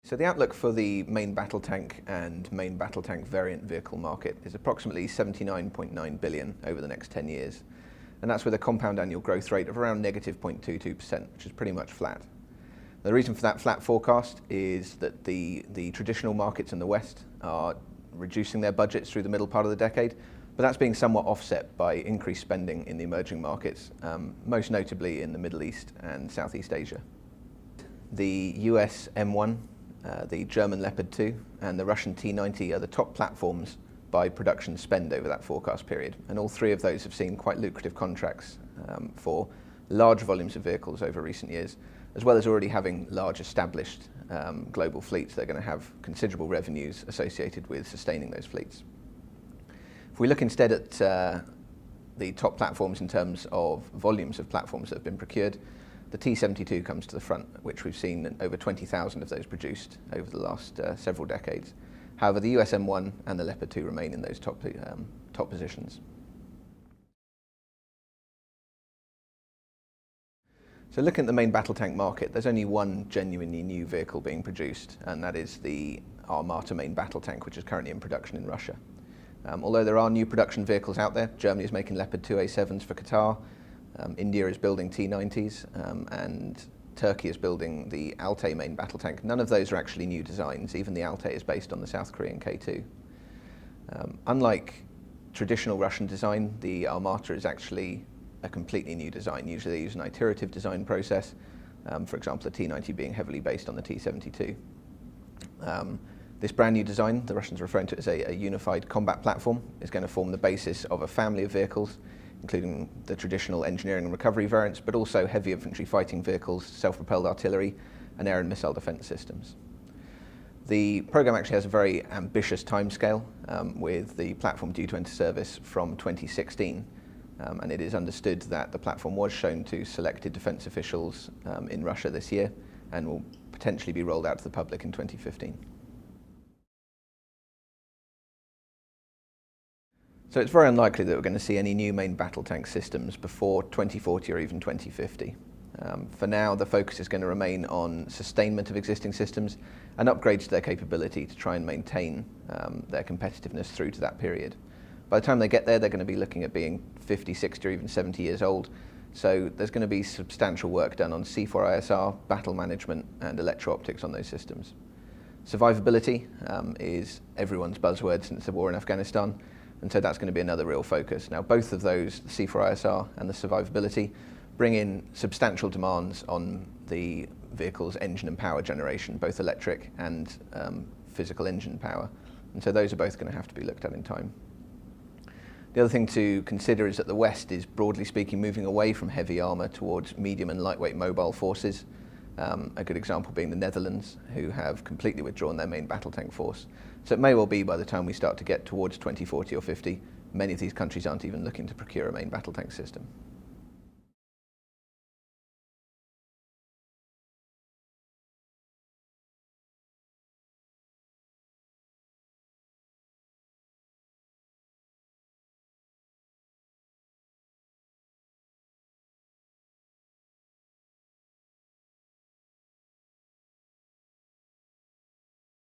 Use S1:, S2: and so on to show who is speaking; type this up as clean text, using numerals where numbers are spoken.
S1: So the outlook for the main battle tank and main battle tank variant vehicle market is approximately 79.9 billion over the next 10 years. And that's with a compound annual growth rate of around negative 0.22%, which is pretty much flat. The reason for that flat forecast is that the traditional markets in the West are reducing their budgets through the middle part of the decade, but that's being somewhat offset by increased spending in the emerging markets, most notably in the Middle East and Southeast Asia. The US M1, the German Leopard 2 and the Russian T90 are the top platforms by production spend over that forecast period, and all three of those have seen quite lucrative contracts for large volumes of vehicles over recent years, as well as already having large established global fleets that are going to have considerable revenues associated with sustaining those fleets. If we look instead at the top platforms in terms of volumes of platforms that have been procured, the T72 comes to the front, which we've seen over 20,000 of those produced over the last several decades. However, the US M1 and the Leopard 2 remain in those top positions. So looking at the main battle tank market, there's only one genuinely new vehicle being produced, and that is the Armata main battle tank, which is currently in production in Russia. Although there are new production vehicles out there, Germany is making Leopard 2A7s for Qatar, India is building T90s, and Turkey is building the Altay main battle tank. None of those are actually new designs. Even the Altay is based on the South Korean K2. Unlike traditional Russian design, the Armata is actually a completely new design. Usually they use an iterative design process, for example, the T90 being heavily based on the T72. This brand new design, the Russians are referring to it as a unified combat platform, is going to form the basis of a family of vehicles, including the traditional engineering and recovery variants, but also heavy infantry fighting vehicles, self-propelled artillery, and air and missile defense systems. The program actually has a very ambitious timescale, with the platform due to enter service from 2016. And it is understood that the platform was shown to selected defense officials in Russia this year and will potentially be rolled out to the public in 2015. So it's very unlikely that we're going to see any new main battle tank systems before 2040 or even 2050. For now, the focus is going to remain on sustainment of existing systems and upgrades to their capability to try and maintain their competitiveness through to that period. By the time they get there, they're going to be looking at being 50, 60 or even 70 years old. So there's going to be substantial work done on C4ISR, battle management and electro-optics on those systems. Survivability is everyone's buzzword since the war in Afghanistan, and so that's going to be another real focus. Now, both of those, the C4ISR and the survivability, bring in substantial demands on the vehicle's engine and power generation, both electric and physical engine power. And so those are both going to have to be looked at in time. The other thing to consider is that the West is, broadly speaking, moving away from heavy armour towards medium and lightweight mobile forces. A good example being the Netherlands, who have completely withdrawn their main battle tank force. So it may well be by the time we start to get towards 2040 or 50, many of these countries aren't even looking to procure a main battle tank system.